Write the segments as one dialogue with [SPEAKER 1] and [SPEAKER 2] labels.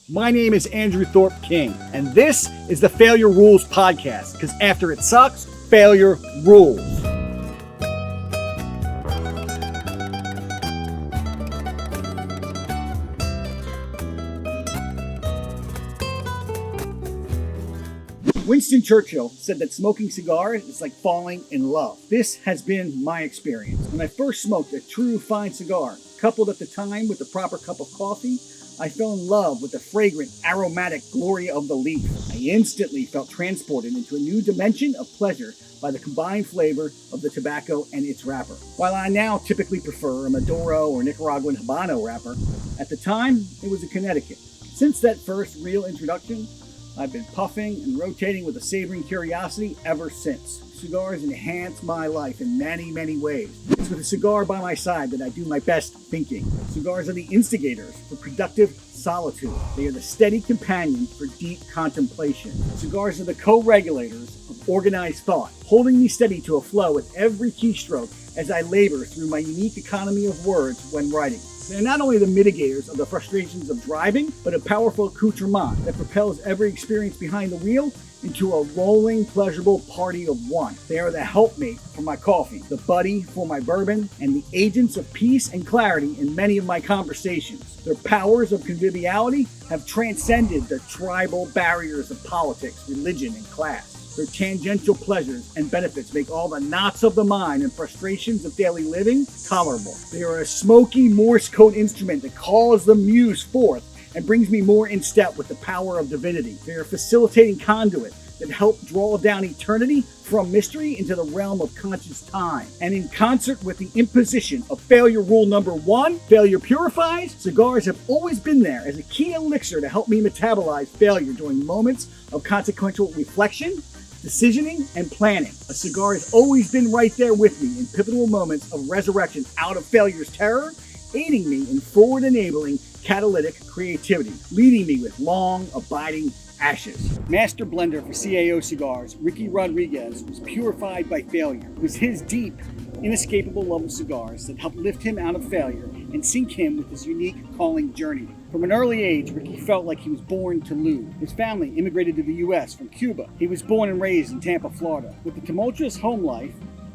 [SPEAKER 1] My name is Andrew Thorp King, and this is the Failure Rules podcast, because after it sucks, failure rules. Winston Churchill said that smoking cigars is like falling in love. This has been my experience. When I first smoked a true fine cigar, coupled at the time with the proper cup of coffee, I fell in love with the fragrant, aromatic glory of the leaf. I instantly felt transported into a new dimension of pleasure by the combined flavor of the tobacco and its wrapper. While I now typically prefer a Maduro or Nicaraguan Habano wrapper, at the time, it was a Connecticut. Since that first real introduction, I've been puffing and rotating with a savoring curiosity ever since. Cigars enhance my life in many, many ways. It's with a cigar by my side that I do my best thinking. Cigars are the instigators for productive solitude. They are the steady companion for deep contemplation. Cigars are the co-regulators of organized thought, holding me steady to a flow with every keystroke as I labor through my unique economy of words when writing. They're not only the mitigators of the frustrations of driving, but a powerful accoutrement that propels every experience behind the wheel into a rolling, pleasurable party of one. They are the helpmate for my coffee, the buddy for my bourbon, and the agents of peace and clarity in many of my conversations. Their powers of conviviality have transcended the tribal barriers of politics, religion, and class. Their tangential pleasures and benefits make all the knots of the mind and frustrations of daily living tolerable. They are a smoky Morse code instrument that calls the muse forth and brings me more in step with the power of divinity. They are a facilitating conduit that help draw down eternity from mystery into the realm of conscious time. And in concert with the imposition of failure rule number 1, failure purifies, cigars have always been there as a key elixir to help me metabolize failure during moments of consequential reflection, decisioning, and planning. A cigar has always been right there with me in pivotal moments of resurrection out of failure's terror, aiding me in forward-enabling catalytic creativity, leading me with long, abiding ashes. Master blender for CAO cigars, Ricky Rodriguez, was purified by failure. It was his deep, inescapable love of cigars that helped lift him out of failure and sink him with his unique calling journey. From an early age, Ricky felt like he was born to lose. His family immigrated to the U.S. from Cuba. He was born and raised in Tampa, Florida. With a tumultuous home life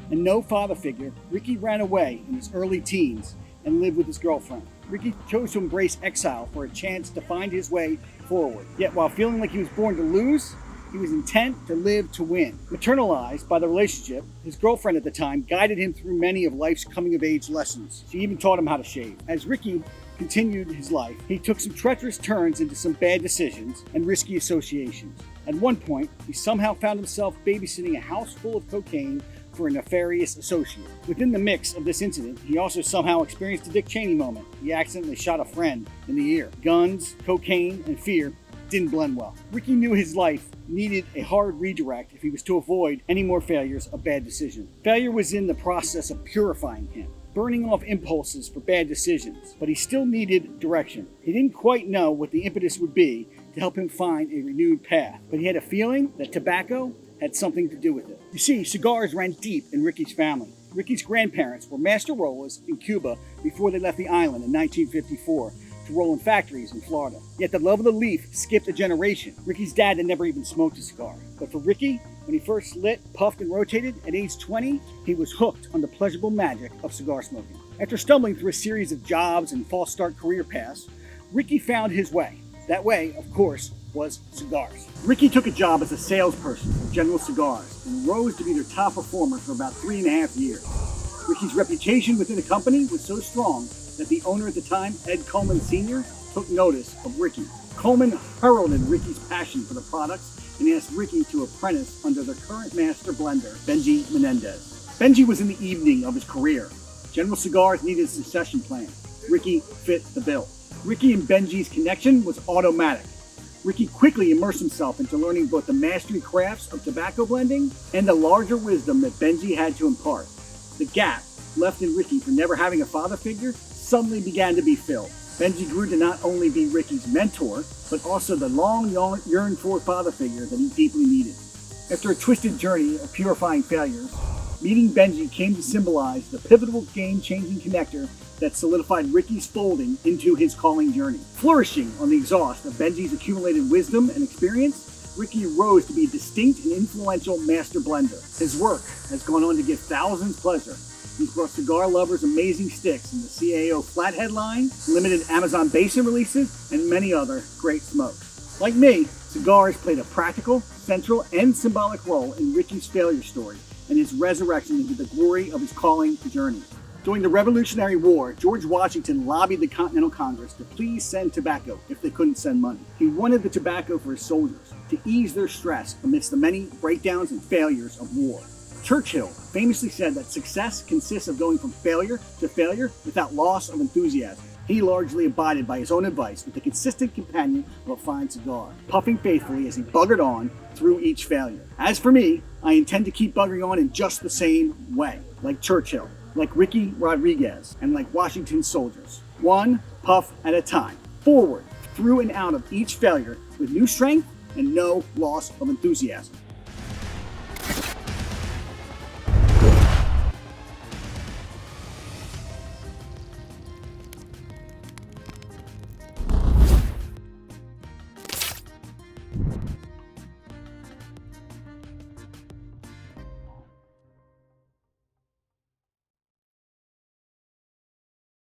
[SPEAKER 1] and no father figure, Ricky ran away in his early teens and lived with his girlfriend. Ricky chose to embrace exile for a chance to find his way forward. Yet while feeling like he was born to lose, he was intent to live to win. Maternalized by the relationship, his girlfriend at the time guided him through many of life's coming-of-age lessons. She even taught him how to shave. As Ricky continued his life, he took some treacherous turns into some bad decisions and risky associations. At one point, he somehow found himself babysitting a house full of cocaine for a nefarious associate. Within the mix of this incident, he also somehow experienced a Dick Cheney moment. He accidentally shot a friend in the ear. Guns, cocaine, and fear didn't blend well. Ricky knew his life needed a hard redirect if he was to avoid any more failures of bad decisions. Failure was in the process of purifying him, burning off impulses for bad decisions, but he still needed direction. He didn't quite know what the impetus would be to help him find a renewed path, but he had a feeling that tobacco had something to do with it. You see, cigars ran deep in Ricky's family. Ricky's grandparents were master rollers in Cuba before they left the island in 1954 to roll in factories in Florida. Yet the love of the leaf skipped a generation. Ricky's dad had never even smoked a cigar. But for Ricky, when he first lit, puffed, and rotated at age 20, he was hooked on the pleasurable magic of cigar smoking. After stumbling through a series of jobs and false start career paths, Ricky found his way. That way, of course, was cigars. Ricky took a job as a salesperson for General Cigars and rose to be their top performer for about 3.5 years. Ricky's reputation within the company was so strong that the owner at the time, Ed Coleman Sr., took notice of Ricky. Coleman heralded Ricky's passion for the products and asked Ricky to apprentice under their current master blender, Benji Menendez. Benji was in the evening of his career. General Cigars needed a succession plan. Ricky fit the bill. Ricky and Benji's connection was automatic. Ricky quickly immersed himself into learning both the mastery crafts of tobacco blending and the larger wisdom that Benji had to impart. The gap left in Ricky for never having a father figure suddenly began to be filled. Benji grew to not only be Ricky's mentor, but also the long yearned for father figure that he deeply needed. After a twisted journey of purifying failures, Meeting Benji came to symbolize the pivotal game-changing connector that solidified Ricky's folding into his calling journey. Flourishing on the exhaust of Benji's accumulated wisdom and experience, Ricky rose to be a distinct and influential master blender. His work has gone on to give thousands pleasure. He's brought cigar lovers amazing sticks in the CAO Flathead line, limited Amazon Basin releases, and many other great smokes. Like me, Cigars played a practical, central, and symbolic role in Ricky's failure story and his resurrection into the glory of his calling journey. During the Revolutionary War, George Washington lobbied the Continental Congress to please send tobacco if they couldn't send money. He wanted the tobacco for his soldiers, to ease their stress amidst the many breakdowns and failures of war. Churchill famously said that success consists of going from failure to failure without loss of enthusiasm. He largely abided by his own advice with the consistent companion of a fine cigar, puffing faithfully as he buggered on through each failure. As for me, I intend to keep buggering on in just the same way, like Churchill, like Ricky Rodriguez, and like Washington's soldiers. One puff at a time, forward, through and out of each failure with new strength and no loss of enthusiasm.